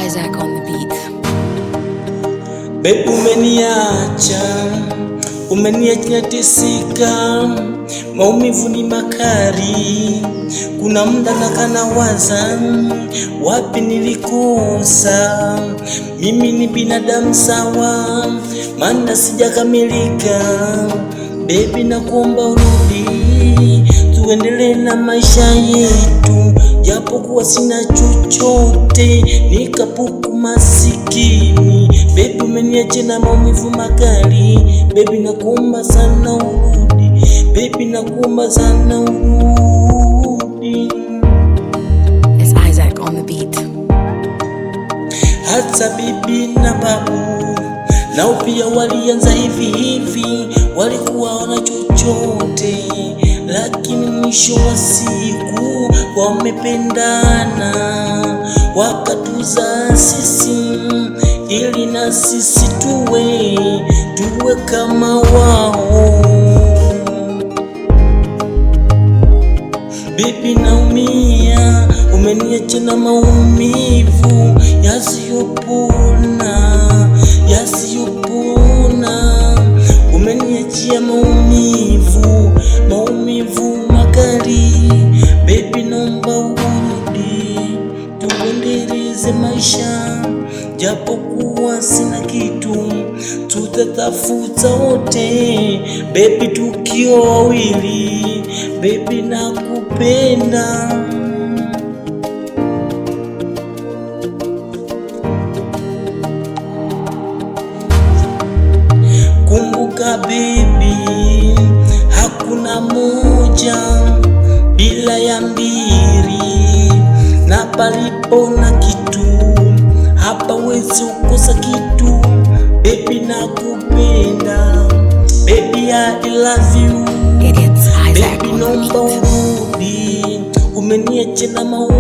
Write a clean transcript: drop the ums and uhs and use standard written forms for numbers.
Isaac on the beat. Baby umeniacha nateseka, maumivu ni makali. Kuna muda nakana waza wapi nilikosa. Mimi ni binadamu sawa, maana sijakamilika. Baby nakuomba urudi, tuendelee na maisha yetu. Japo kuwa sina chochote, nikapuku masikini. Baby umeniacha na maumivu makali. Baby nakuomba sana urudi, baby nakuomba sana urudi. It's Isaac on the beat. Hata bibi na babu nao pia walianza hivi, walikuwa wana chochote, lakini mwisho wa siku wamependana, wakatuza sisi ili na sisi tuwe kama wao. Baby naumia, umeniacha na maumivu yasiyopona. Umeniachia maumivu makali. Baby naomba urudi, tuendeleze maisha. Japo kuwa sina kitu, tutatafuta wote baby tukiwa wawili. Baby nakupenda. Kumbuka baby, hakuna moja bila ya mbili, na palipo na kitu hapa wezi ukosa kitu. Baby nakupenda, baby I love you. It's Isaac Baby on the naomba beat. urudi, umeniacha na maumivu